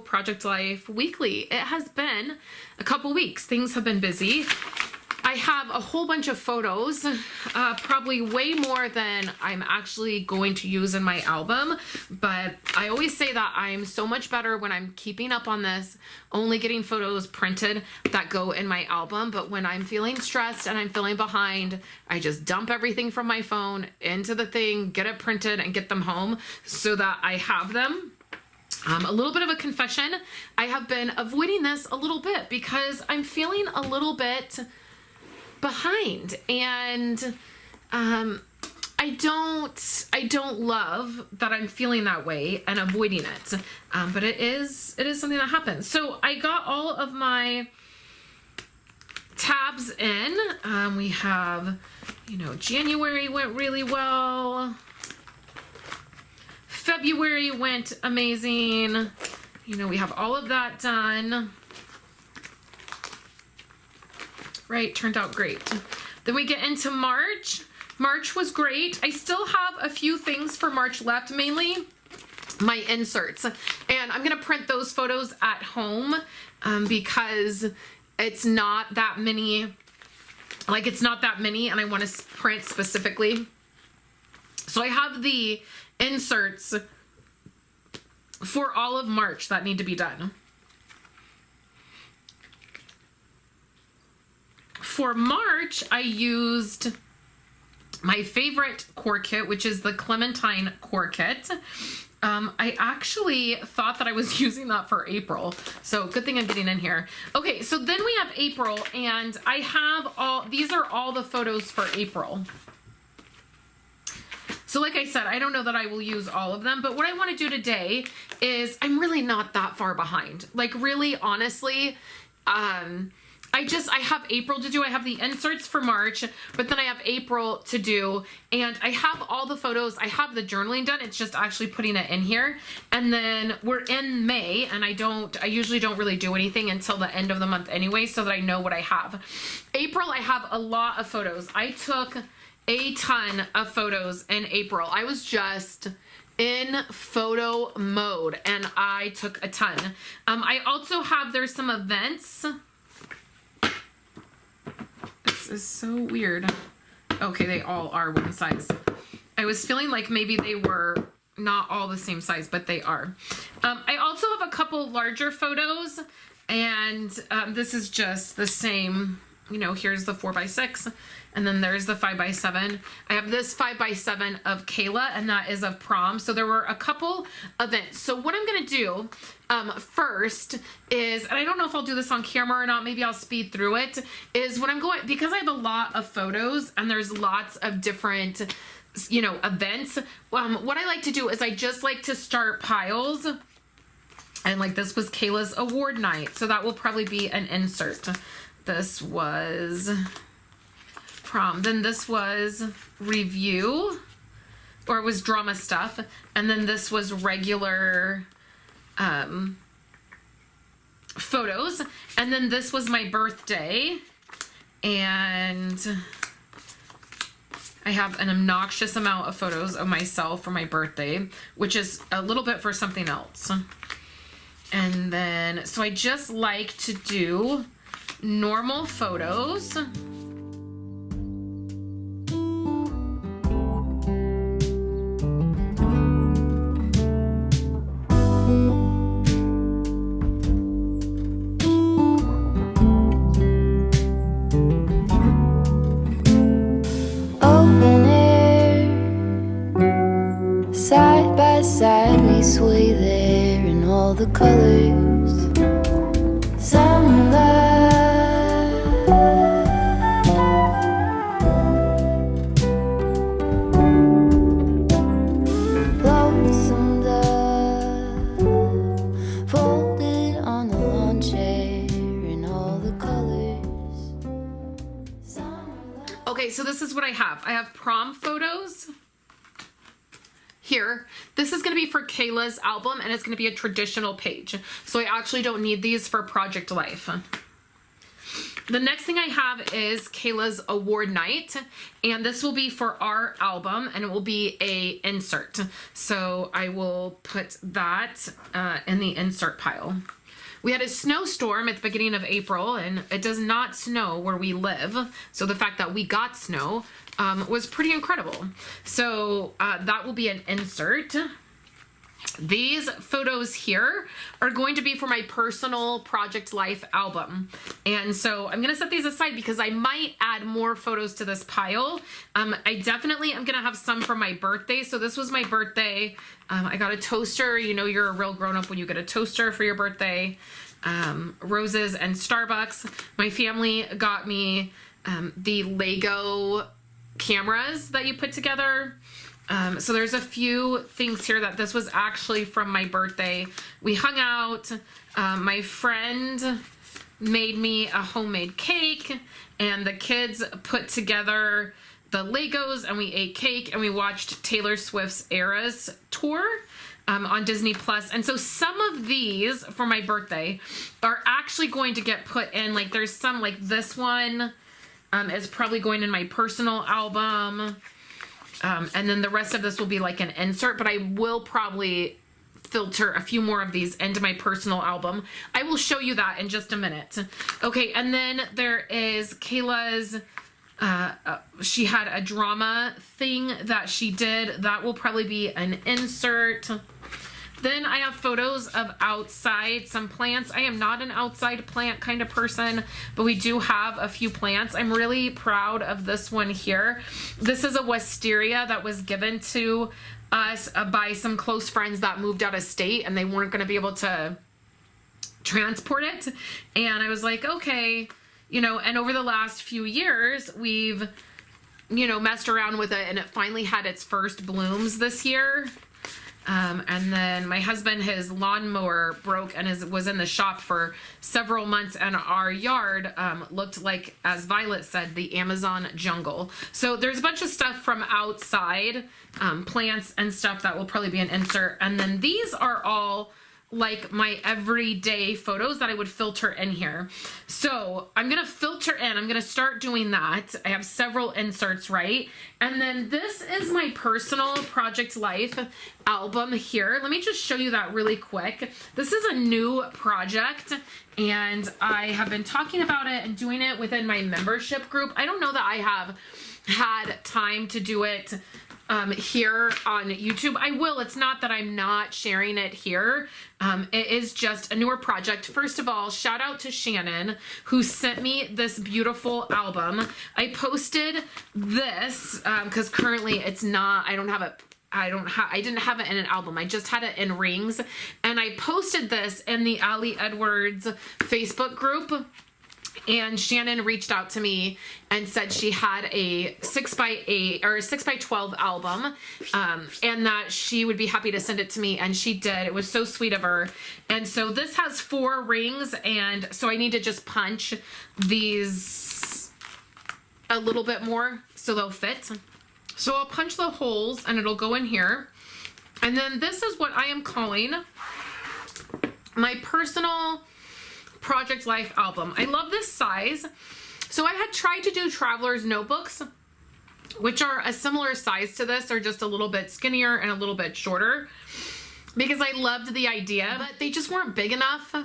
Project Life Weekly. It has been a couple weeks. Things have been busy. I have a whole bunch of photos, probably way more than I'm actually going to use in my album, but I always say that I'm so much better when I'm keeping up on this, only getting photos printed that go in my album. But when I'm feeling stressed and I'm feeling behind, I just dump everything from my phone into the thing, get it printed, and get them home so that I have them. A little bit of a confession, I have been avoiding this a little bit because I'm feeling a little bit behind, and I don't love that I'm feeling that way and avoiding it, but it is something that happens. So I got all of my tabs in. We have, January went really well. February went amazing. We have all of that done. Right, turned out great. Then we get into March. March was great. I still have a few things for March left, mainly my inserts. And I'm gonna print those photos at home because it's not that many, and I wanna print specifically. So I have the inserts for all of March that need to be done. For March, I used my favorite core kit, which is the Clementine core kit. I actually thought that I was using that for April, so good thing I'm getting in here. Okay, so then we have April, and I have these are all the photos for April. So like I said, I don't know that I will use all of them, but what I want to do today is, I'm really not that far behind. Like, really, honestly, I have April to do. I have the inserts for March, but then I have April to do, and I have all the photos. I have the journaling done. It's just actually putting it in here. And then we're in May, and I usually don't really do anything until the end of the month anyway, so that I know what I have. April, I have a lot of photos. I took a ton of photos in April. I was just in photo mode, and I took a ton. I also have, there's some events. This is so weird. Okay, they all are one size. I was feeling like maybe they were not all the same size, but they are. I also have a couple larger photos, and this is just the same, here's the 4x6, and then there's the 5x7. I have this 5x7 of Kayla, and that is of prom. So there were a couple events. So what I'm gonna do first is, and I don't know if I'll do this on camera or not, maybe I'll speed through it, is when I'm going, because I have a lot of photos and there's lots of different, events, what I like to do is I just like to start piles. And like, this was Kayla's award night, so that will probably be an insert. This was prom. Then this was review, or it was drama stuff. And then this was regular photos. And then this was my birthday. And I have an obnoxious amount of photos of myself for my birthday, which is a little bit for something else. And then, so I just like to do normal photos. Open air, side by side we sway there in all the colors. Summer love, lonesome dove, folded on the lawn chair in all the colors. Okay, so this is what I have. I have prom photos here. This is going to be for Kayla's album, and it's going to be a traditional page. So I actually don't need these for Project Life. The next thing I have is Kayla's award night, and this will be for our album, and it will be a insert. So I will put that in the insert pile. We had a snowstorm at the beginning of April, and it does not snow where we live. So the fact that we got snow was pretty incredible. So that will be an insert. These photos here are going to be for my personal Project Life album. And so I'm going to set these aside because I might add more photos to this pile. I definitely am going to have some for my birthday. So this was my birthday. I got a toaster. You know, you're a real grown-up when you get a toaster for your birthday. Roses and Starbucks. My family got me the Lego cameras that you put together. So there's a few things here that this was actually from my birthday. We hung out. My friend made me a homemade cake, and the kids put together the Legos, and we ate cake, and we watched Taylor Swift's Eras tour on Disney Plus. And so some of these for my birthday are actually going to get put in. Like there's some, like this one is probably going in my personal album. And then the rest of this will be like an insert, but I will probably filter a few more of these into my personal album. I will show you that in just a minute. Okay, and then there is Kayla's, she had a drama thing that she did. That will probably be an insert. Then I have photos of outside, some plants. I am not an outside plant kind of person, but we do have a few plants. I'm really proud of this one here. This is a wisteria that was given to us by some close friends that moved out of state, and they weren't going to be able to transport it. And I was like, okay, you know, and over the last few years, we've, you know, messed around with it, and it finally had its first blooms this year. And then my husband, his lawnmower broke and was in the shop for several months, and our yard looked like, as Violet said, the Amazon jungle. So there's a bunch of stuff from outside, plants and stuff that will probably be an insert. And then these are all like my everyday photos that I would filter in here. So I'm going to filter in. I'm going to start doing that. I have several inserts, right? And then this is my personal Project Life album here. Let me just show you that really quick. This is a new project, and I have been talking about it and doing it within my membership group. I don't know that I have had time to do it here on YouTube. I will. It's not that I'm not sharing it here. It is just a newer project. First of all, shout out to Shannon, who sent me this beautiful album. I posted this because currently it's not, I didn't have it in an album. I just had it in rings, and I posted this in the Ali Edwards Facebook group. And Shannon reached out to me and said she had a 6x8 or a 6x12 album, and that she would be happy to send it to me, and she did. It was so sweet of her. And so this has 4 rings, and so I need to just punch these a little bit more so they'll fit. So I'll punch the holes and it'll go in here. And then this is what I am calling my personal Project Life album. I love this size. So I had tried to do Traveler's Notebooks, which are a similar size to this. They're just a little bit skinnier and a little bit shorter because I loved the idea, but they just weren't big enough.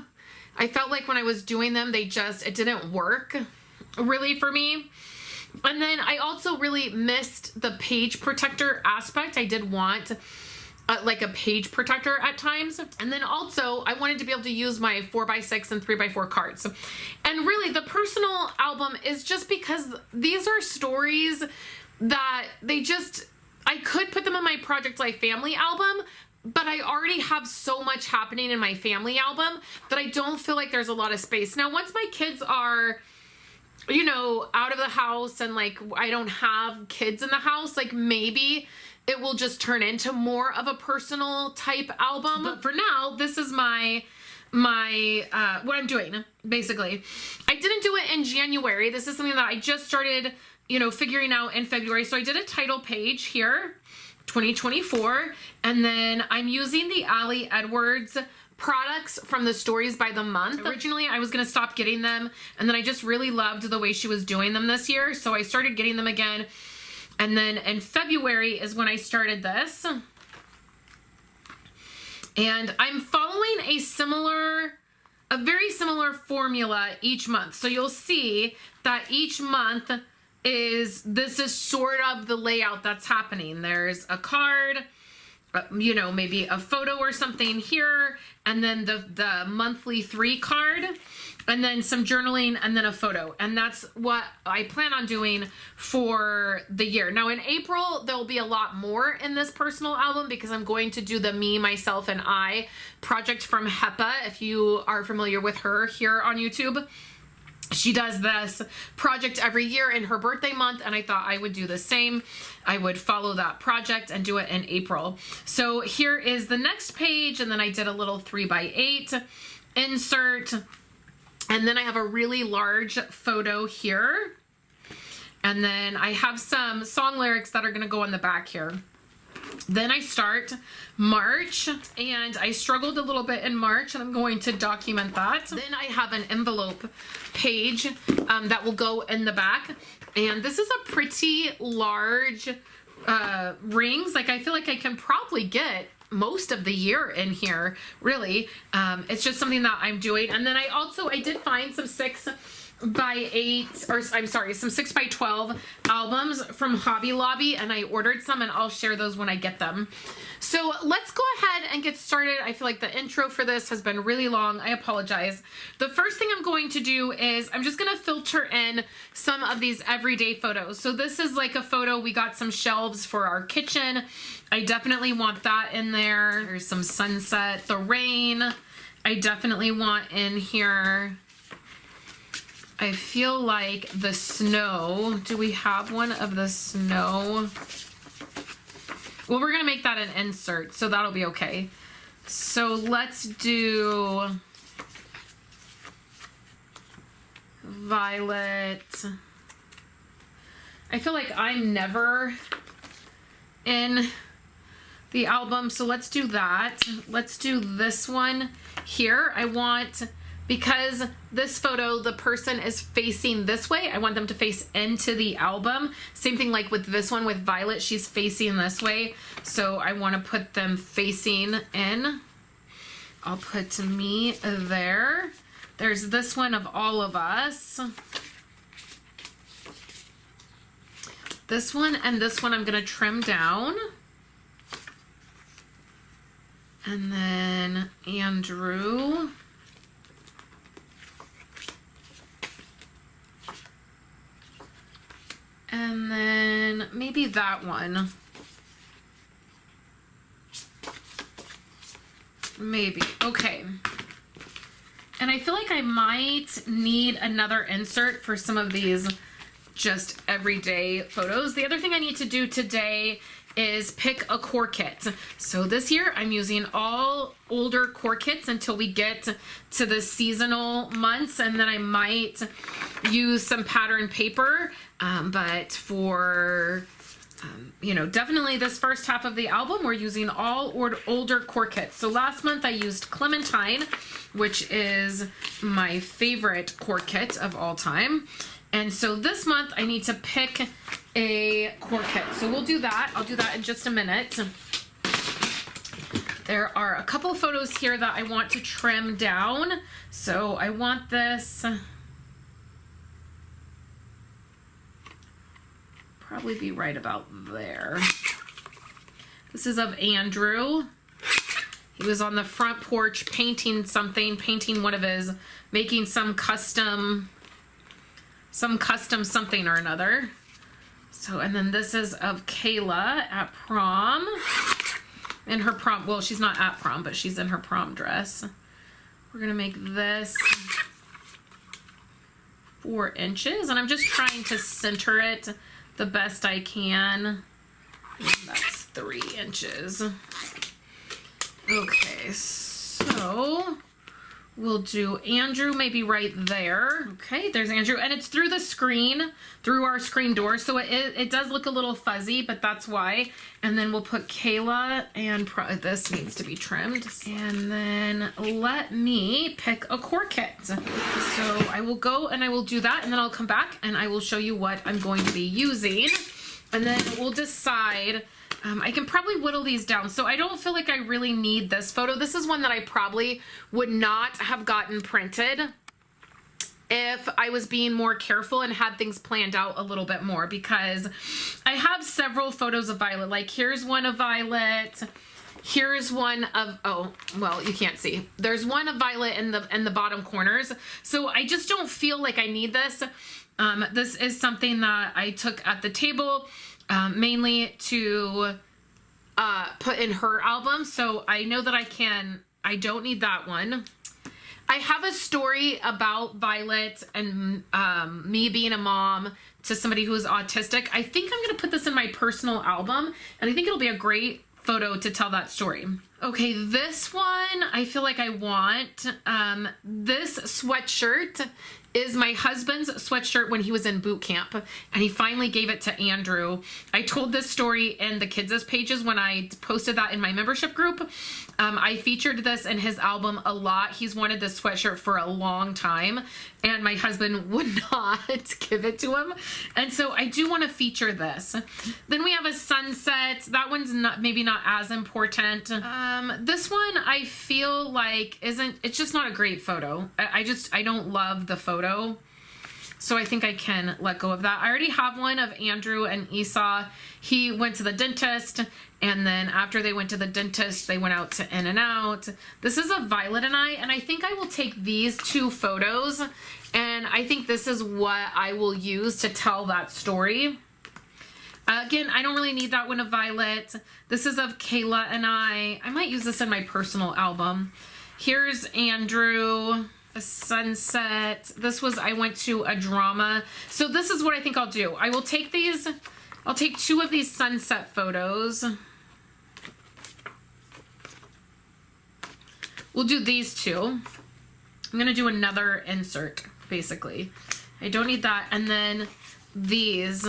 I felt like when I was doing them, it didn't work really for me. And then I also really missed the page protector aspect. I did want like a page protector at times. And then also I wanted to be able to use my 4x6 and 3x4 cards. And really the personal album is just because these are stories that I could put them in my Project Life family album, but I already have so much happening in my family album that I don't feel like there's a lot of space. Now, once my kids are, you know, out of the house and like I don't have kids in the house, like maybe it will just turn into more of a personal type album. But for now, this is my what I'm doing, basically. I didn't do it in January. This is something that I just started, you know, figuring out in February. So I did a title page here, 2024, and then I'm using the Ali Edwards products from the Stories by the Month. Originally, I was going to stop getting them, and then I just really loved the way she was doing them this year, so I started getting them again. And then in February is when I started this. And I'm following a very similar formula each month. So you'll see that each month this is sort of the layout that's happening. There's a card, you know, maybe a photo or something here, and then the monthly 3 card, and then some journaling, and then a photo. And that's what I plan on doing for the year. Now in April, there'll be a lot more in this personal album because I'm going to do the Me, Myself, and I project from HEPA, if you are familiar with her here on YouTube. She does this project every year in her birthday month, and I thought I would do the same. I would follow that project and do it in April. So here is the next page, and then I did a little 3x8 insert, and then I have a really large photo here, and then I have some song lyrics that are going to go on the back here. Then I start March, and I struggled a little bit in March, and I'm going to document that. Then I have an envelope page that will go in the back, and this is a pretty large rings. Like, I feel like I can probably get most of the year in here, really. It's just something that I'm doing. And then I did find some 6x8, or I'm sorry, some 6x12 albums from Hobby Lobby, and I ordered some, and I'll share those when I get them. So let's go ahead and get started. I feel like the intro for this has been really long. I apologize. The first thing I'm going to do is I'm just going to filter in some of these everyday photos. So this is like a photo. We got some shelves for our kitchen. I definitely want that in there. There's some sunset, the rain. I definitely want in here. I feel like the snow. Do we have one of the snow? Well, we're going to make that an insert, so that'll be okay. So let's do Violet. I feel like I'm never in the album, so let's do that. Let's do this one here. I want... Because this photo, the person is facing this way, I want them to face into the album. Same thing like with this one with Violet, she's facing this way. So I want to put them facing in. I'll put me there. There's this one of all of us. This one and this one I'm going to trim down. And then Andrew. And then maybe that one. Maybe. Okay. And I feel like I might need another insert for some of these just everyday photos. The other thing I need to do today is pick a core kit. So this year I'm using all older core kits until we get to the seasonal months, and then I might use some pattern paper, but for you know, definitely this first half of the album we're using all older core kits. So last month I used Clementine, which is my favorite core kit of all time. And so this month I need to pick a core kit. So we'll do that. I'll do that in just a minute. There are a couple of photos here that I want to trim down. So I want this probably be right about there. This is of Andrew. He was on the front porch painting something, making some custom something or another. So, and then this is of Kayla at prom. In her prom, well, she's not at prom, but she's in her prom dress. We're gonna make this 4 inches, and I'm just trying to center it the best I can. And that's 3 inches. Okay, so We'll do Andrew maybe right there. Okay, there's Andrew. And it's through the screen, through our screen door. So it does look a little fuzzy, but that's why. And then we'll put Kayla, and this needs to be trimmed. And then let me pick a core kit. So I will go and I will do that. And then I'll come back and I will show you what I'm going to be using. And then we'll decide. I can probably whittle these down. So I don't feel like I really need this photo. This is one that I probably would not have gotten printed if I was being more careful and had things planned out a little bit more, because I have several photos of Violet. Like here's one of Violet. Here's one of, oh, well, you can't see. There's one of Violet in the bottom corners. So I just don't feel like I need this. This is something that I took at the table. Mainly to put in her album. So I know that I don't need that one. I have a story about Violet and me being a mom to somebody who is autistic. I think I'm going to put this in my personal album, and I think it'll be a great photo to tell that story. Okay, this one I feel like I want. This sweatshirt is my husband's sweatshirt when he was in boot camp, and he finally gave it to Andrew. I told this story in the kids' pages when I posted that in my membership group. I featured this in his album a lot. He's wanted this sweatshirt for a long time, and my husband would not give it to him. And so I do want to feature this. Then we have a sunset. That one's maybe not as important. This one I feel like it's just not a great photo. I don't love the photo. So I think I can let go of that. I already have one of Andrew and Esau. He went to the dentist, and then after they went to the dentist, they went out to In-N-Out. This is of Violet and I think I will take these two photos, and I think this is what I will use to tell that story. Again, I don't really need that one of Violet. This is of Kayla and I might use this in my personal album. Here's Andrew. A sunset. This was, I went to a drama. So this is what I think I'll do. I will take these, I'll take two of these sunset photos. We'll do these two. I'm going to do another insert, basically. I don't need that. And then these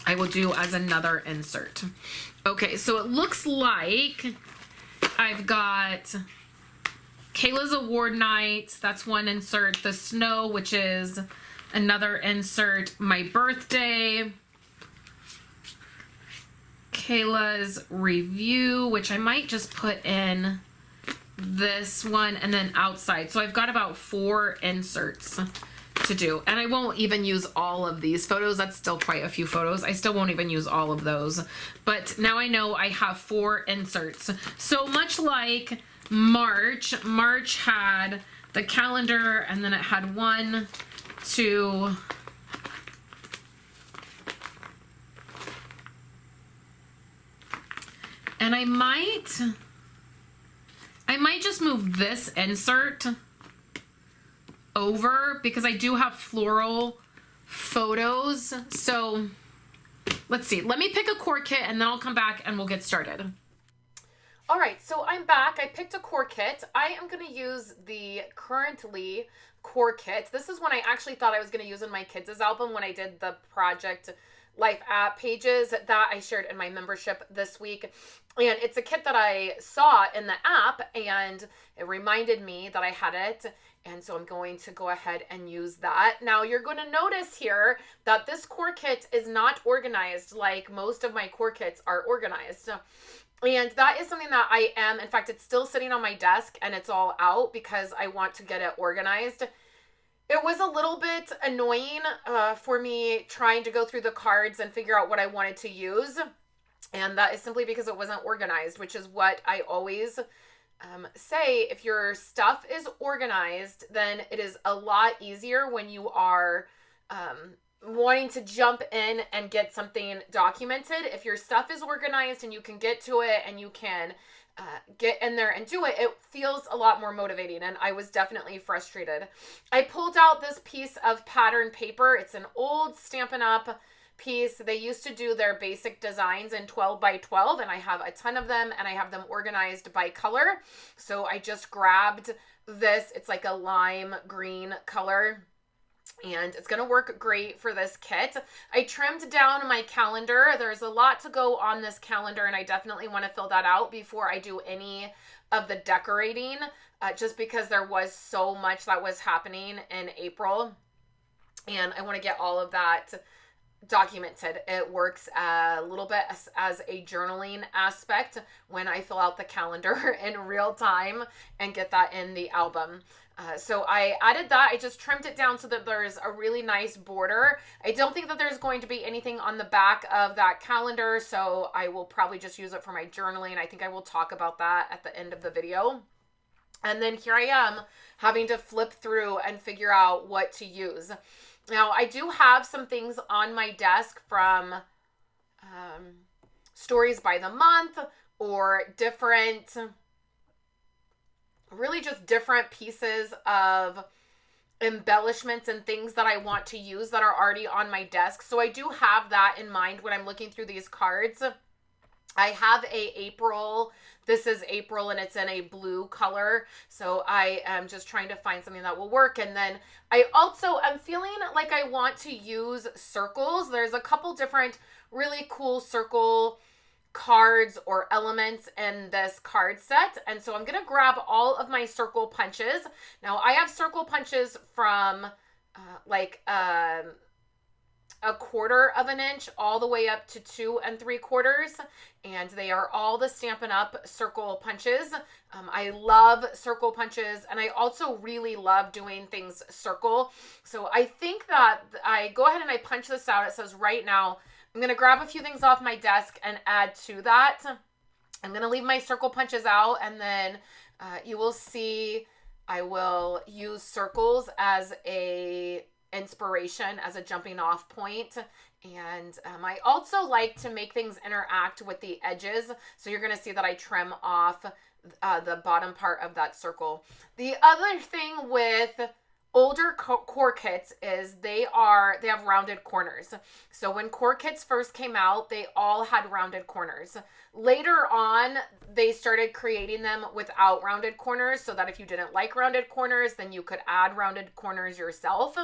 I will do as another insert. Okay, so it looks like I've got Kayla's award night, that's one insert. The snow, which is another insert. My birthday. Kayla's review, which I might just put in this one, and then outside. So I've got about 4 inserts to do. And I won't even use all of these photos. That's still quite a few photos. I still won't even use all of those. But now I know I have 4 inserts. So much like March had the calendar, and then it had 1, 2, and I might just move this insert over because I do have floral photos. So let's see. Let me pick a core kit, and then I'll come back and we'll get started. All right, so I'm back. I picked a core kit. I am going to use the Currently core kit. This is one I actually thought I was going to use in my kids' album when I did the Project Life app pages that I shared in my membership this week. And it's a kit that I saw in the app, and it reminded me that I had it. And so I'm going to go ahead and use that. Now you're going to notice here that this core kit is not organized like most of my core kits are organized. And that is something that I am, in fact, it's still sitting on my desk and it's all out because I want to get it organized. It was a little bit annoying for me trying to go through the cards and figure out what I wanted to use. And that is simply because it wasn't organized, which is what I always say. If your stuff is organized, then it is a lot easier when you are wanting to jump in and get something documented. If your stuff is organized and you can get to it and you can get in there and do it, it feels a lot more motivating, and I was definitely frustrated. I pulled out this piece of pattern paper. It's an old Stampin' Up! piece. They used to do their basic designs in 12 by 12, and I have a ton of them, and I have them organized by color. So I just grabbed this. It's like a lime green color, and it's going to work great for this kit. I trimmed down my calendar. There's a lot to go on this calendar, and I definitely want to fill that out before I do any of the decorating, just because there was so much that was happening in April, and I want to get all of that documented. It works a little bit as a journaling aspect when I fill out the calendar in real time and get that in the album. So I added that. I just trimmed it down so that there's a really nice border. I don't think that there's going to be anything on the back of that calendar, so I will probably just use it for my journaling. I think I will talk about that at the end of the video. And then here I am having to flip through and figure out what to use. Now, I do have some things on my desk from Stories by the Month, or different, really just different pieces of embellishments and things that I want to use that are already on my desk. So I do have that in mind when I'm looking through these cards. I have a April. This is April, and it's in a blue color. So I am just trying to find something that will work. And then I also am feeling like I want to use circles. There's a couple different really cool circle cards or elements in this card set. And so I'm going to grab all of my circle punches. Now I have circle punches from a 1/4 of an inch all the way up to 2 3/4, and they are all the Stampin' Up! Circle punches. I love circle punches, and I also really love doing things circle. So I think that I go ahead and I punch this out. It says right now. I'm going to grab a few things off my desk and add to that. I'm going to leave my circle punches out, and then you will see I will use circles as a inspiration, as a jumping off point. And I also like to make things interact with the edges. So you're going to see that I trim off the bottom part of that circle. The other thing with older core kits is they have rounded corners. So when core kits first came out, they all had rounded corners. Later on, they started creating them without rounded corners, so that if you didn't like rounded corners, then you could add rounded corners yourself.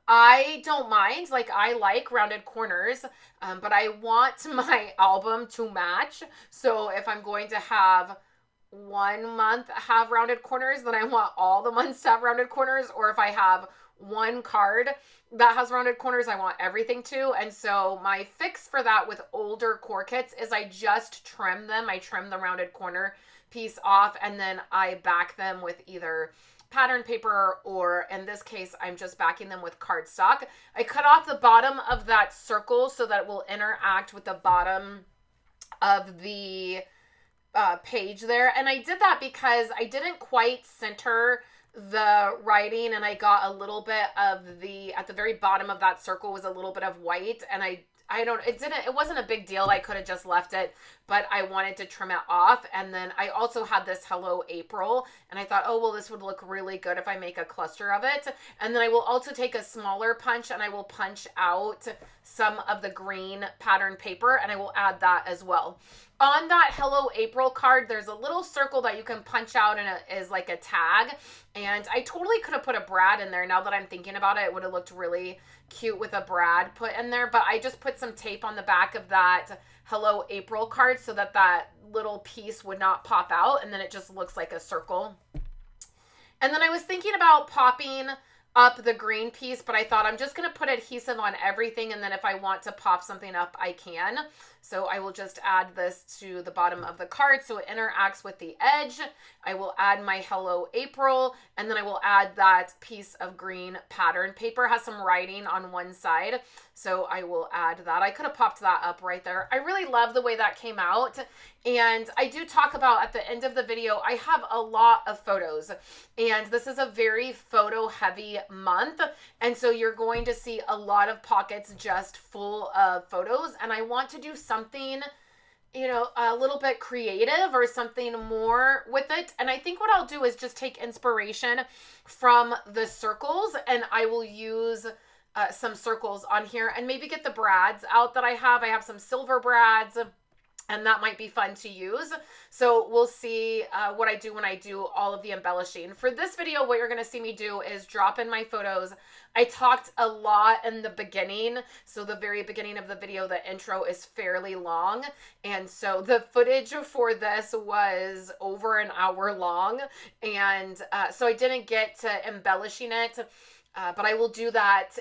I don't mind, like I like rounded corners, but I want my album to match. So if I'm going to have 1 month have rounded corners, then I want all the months to have rounded corners. Or if I have one card that has rounded corners, I want everything to. And so my fix for that with older core kits is I just trim them. I trim the rounded corner piece off, and then I back them with either pattern paper, or in this case, I'm just backing them with cardstock. I cut off the bottom of that circle so that it will interact with the bottom of the page there. And I did that because I didn't quite center the writing, and I got a little bit of at the very bottom of that circle was a little bit of white, and it wasn't a big deal. I could have just left it, but I wanted to trim it off. And then I also had this Hello April, and I thought, oh, well, this would look really good if I make a cluster of it. And then I will also take a smaller punch, and I will punch out some of the green pattern paper, and I will add that as well. On that Hello April card, there's a little circle that you can punch out, and it is like a tag. And I totally could have put a Brad in there. Now that I'm thinking about it, it would have looked really cute with a Brad put in there. But I just put some tape on the back of that Hello April card so that that little piece would not pop out, and then it just looks like a circle. And then I was thinking about popping up the green piece, but I thought I'm just going to put adhesive on everything, and then if I want to pop something up, I can. So I will just add this to the bottom of the card so it interacts with the edge. I will add my Hello April, and then I will add that piece of green pattern paper. It has some writing on one side, so I will add that. I could have popped that up right there. I really love the way that came out, and I do talk about at the end of the video, I have a lot of photos, and this is a very photo heavy month, and so you're going to see a lot of pockets just full of photos, and I want to do something, you know, a little bit creative or something more with it. And I think what I'll do is just take inspiration from the circles, and I will use some circles on here and maybe get the brads out that I have. I have some silver brads, and that might be fun to use. So we'll see what I do when I do all of the embellishing. For this video, what you're gonna see me do is drop in my photos. I talked a lot in the beginning. So the very beginning of the video, the intro is fairly long. And so the footage for this was over an hour long. And so I didn't get to embellishing it. But I will do that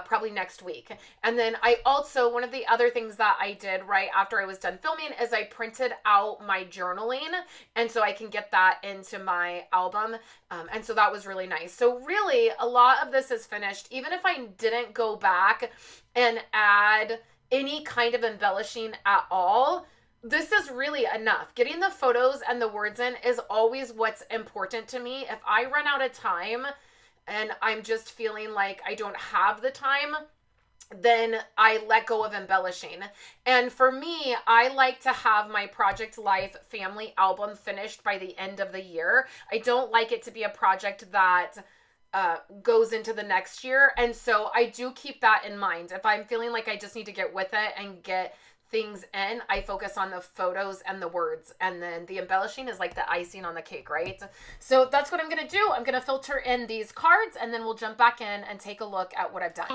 probably next week. And then I also, one of the other things that I did right after I was done filming is I printed out my journaling. And so I can get that into my album. And so that was really nice. So really, a lot of this is finished. Even if I didn't go back and add any kind of embellishing at all, this is really enough. Getting the photos and the words in is always what's important to me. If I run out of time, and I'm just feeling like I don't have the time, then I let go of embellishing. And for me, I like to have my Project Life family album finished by the end of the year. I don't like it to be a project that goes into the next year. And so I do keep that in mind. If I'm feeling like I just need to get with it and get things in, I focus on the photos and the words, and then the embellishing is like the icing on the cake, right? So that's what I'm gonna do. I'm gonna filter in these cards, and then we'll jump back in and take a look at what I've done.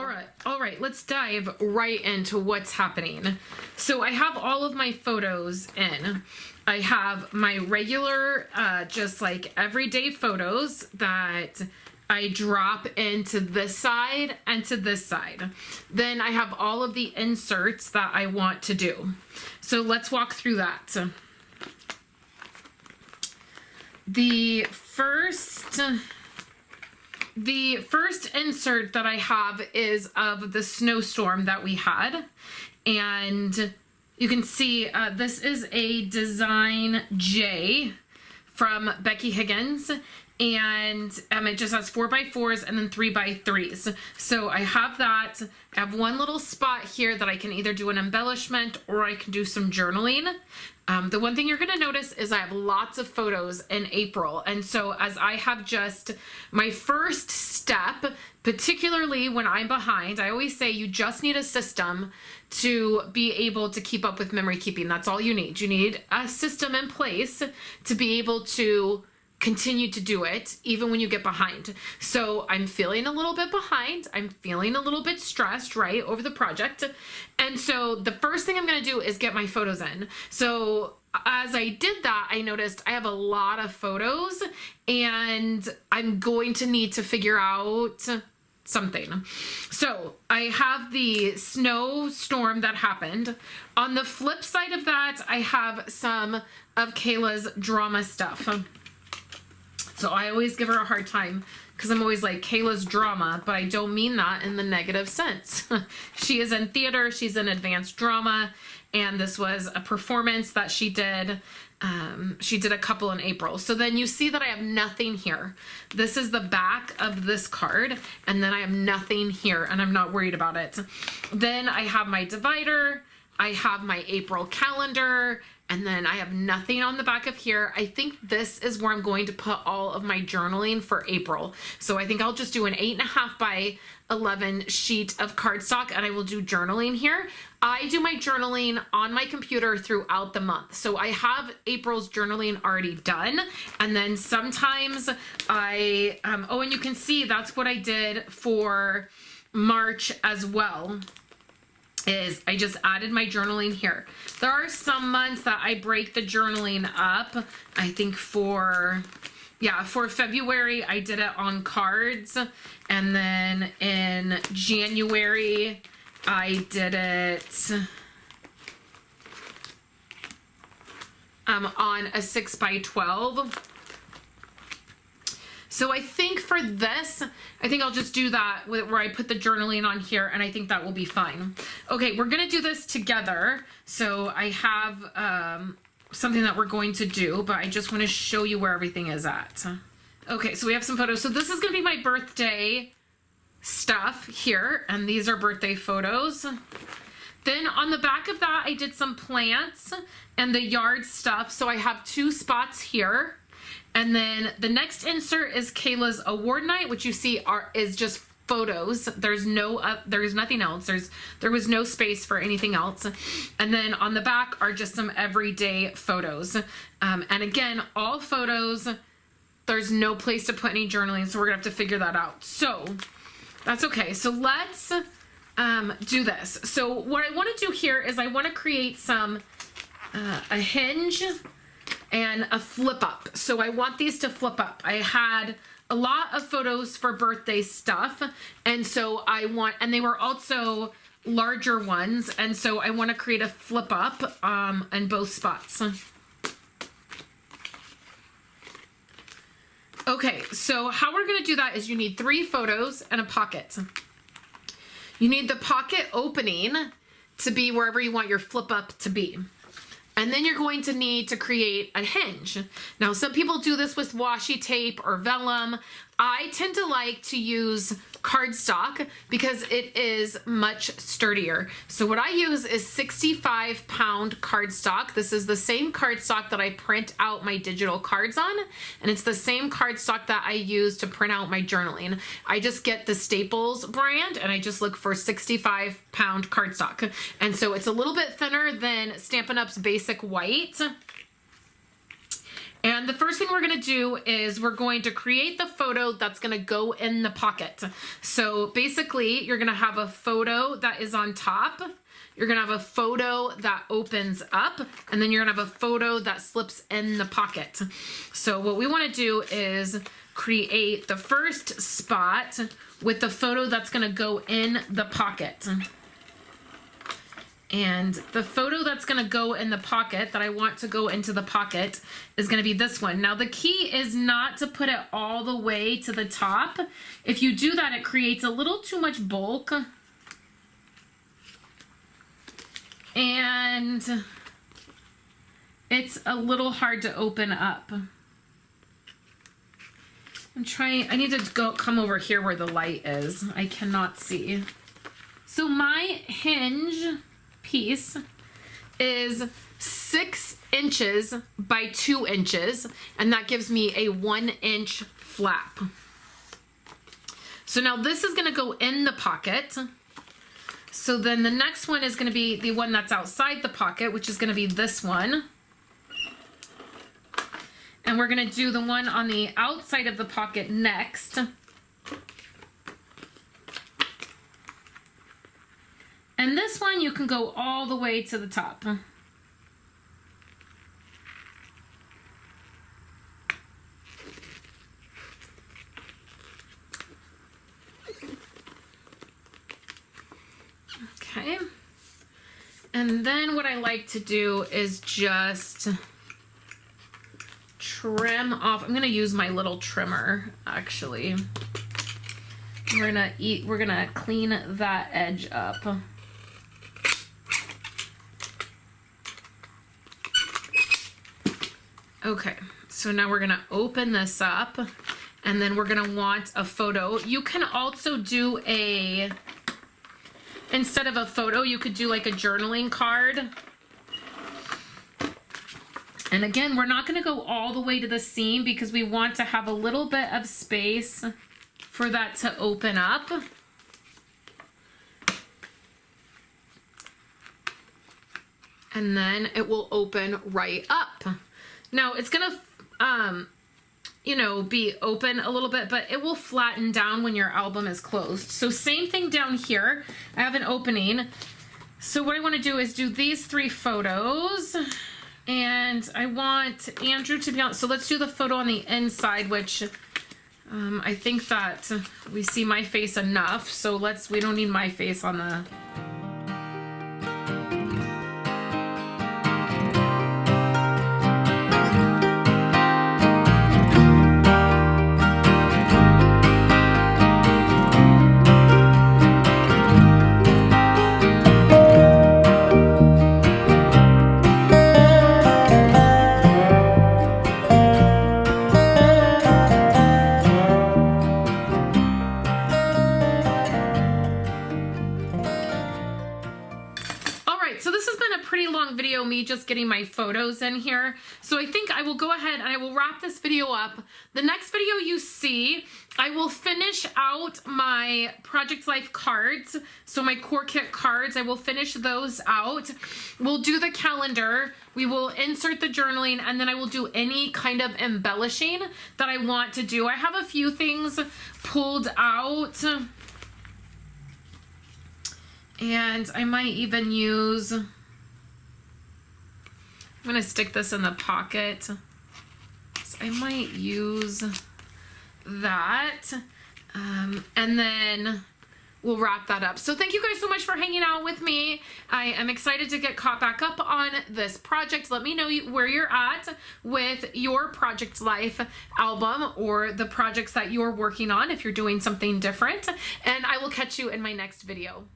All right, let's dive right into what's happening. So I have all of my photos in. I have my regular, just like everyday photos that I drop into this side and to this side. Then I have all of the inserts that I want to do. So let's walk through that. The first insert that I have is of the snowstorm that we had. And you can see this is a Design J from Becky Higgins. And it just has 4x4s and then 3x3s. So I have that. I have one little spot here that I can either do an embellishment or I can do some journaling. The one thing you're going to notice is I have lots of photos in April. And so as I have just my first step, particularly when I'm behind, I always say you just need a system to be able to keep up with memory keeping. That's all you need. You need a system in place to be able to continue to do it even when you get behind. So I'm feeling a little bit behind. I'm feeling a little bit stressed, right, over the project. And so the first thing I'm going to do is get my photos in. So as I did that, I noticed I have a lot of photos and I'm going to need to figure out something. So I have the snowstorm that happened. On the flip side of that, I have some of Kayla's drama stuff. So I always give her a hard time because I'm always like, Kayla's drama, but I don't mean that in the negative sense. She is in theater, she's in advanced drama, and this was a performance that she did. She did a couple in April. So then you see that I have nothing here. This is the back of this card, and then I have nothing here, and I'm not worried about it. Then I have my divider, I have my April calendar, and then I have nothing on the back of here. I think this is where I'm going to put all of my journaling for April. So I think I'll just do an 8.5 by 11 sheet of cardstock and I will do journaling here. I do my journaling on my computer throughout the month. So I have April's journaling already done. And then sometimes I, oh, and you can see that's what I did for March as well. Is I just added my journaling here. There are some months that I break the journaling up. I think for February, I did it on cards. And then in January, I did it on a 6 by 12. So I think for this, I think I'll just do that where I put the journaling on here, and I think that will be fine. Okay, we're going to do this together. So I have something that we're going to do, but I just want to show you where everything is at. Okay, so we have some photos. So this is going to be my birthday stuff here, and these are birthday photos. Then on the back of that, I did some plants and the yard stuff. So I have 2 spots here. And then the next insert is Kayla's award night, which you see is just photos. There's nothing else. There was no space for anything else. And then on the back are just some everyday photos. And again, all photos, there's no place to put any journaling, so we're gonna have to figure that out. So that's okay. So let's do this. So what I want to do here is I want to create a hinge and a flip up. So I want these to flip up. I had a lot of photos for birthday stuff, and so and they were also larger ones, and so I want to create a flip up in both spots. Okay, so how we're going to do that is you need 3 photos and a pocket. You need the pocket opening to be wherever you want your flip up to be. And then you're going to need to create a hinge. Now, some people do this with washi tape or vellum. I tend to like to use cardstock because it is much sturdier. So what I use is 65-pound cardstock. This is the same cardstock that I print out my digital cards on, and it's the same cardstock that I use to print out my journaling. I just get the Staples brand, and I just look for 65-pound cardstock. And so it's a little bit thinner than Stampin' Up's Basic White. And the first thing we're going to do is we're going to create the photo that's going to go in the pocket. So basically, you're going to have a photo that is on top. You're going to have a photo that opens up, and then you're going to have a photo that slips in the pocket. So what we want to do is create the first spot with the photo that's going to go in the pocket. And the photo that's going to go in the pocket, that I want to go into the pocket, is going to be this one. Now, the key is not to put it all the way to the top. If you do that, it creates a little too much bulk. And it's a little hard to open up. I need to come over here where the light is. I cannot see. So my hinge piece is 6 inches by 2 inches, and that gives me a 1-inch flap. So now this is going to go in the pocket. So then the next one is going to be the one that's outside the pocket, which is going to be this one. And we're going to do the one on the outside of the pocket next. And this one, you can go all the way to the top. Okay. And then what I like to do is just trim off. I'm going to use my little trimmer, actually. We're going to clean that edge up. Okay, so now we're gonna open this up, and then we're gonna want a photo. You can also do instead of a photo, you could do like a journaling card. And again, we're not gonna go all the way to the seam because we want to have a little bit of space for that to open up. And then it will open right up. Now it's gonna, be open a little bit, but it will flatten down when your album is closed. So same thing down here. I have an opening. So what I want to do is do these 3 photos, and I want Andrew to be on. So let's do the photo on the inside, which I think that we see my face enough. So we don't need my face on the. pretty long video, me just getting my photos in here. So I think I will go ahead and I will wrap this video up. The next video you see, I will finish out my Project Life cards. So my core kit cards, I will finish those out. We'll do the calendar. We will insert the journaling, and then I will do any kind of embellishing that I want to do. I have a few things pulled out. And I might even use, I'm going to stick this in the pocket. So I might use that. And then we'll wrap that up. So thank you guys so much for hanging out with me. I am excited to get caught back up on this project. Let me know where you're at with your Project Life album or the projects that you're working on if you're doing something different. And I will catch you in my next video.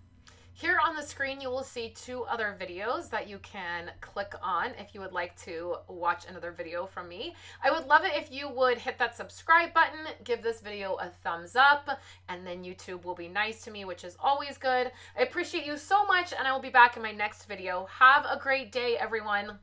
Here on the screen, you will see 2 other videos that you can click on if you would like to watch another video from me. I would love it if you would hit that subscribe button, give this video a thumbs up, and then YouTube will be nice to me, which is always good. I appreciate you so much, and I will be back in my next video. Have a great day, everyone.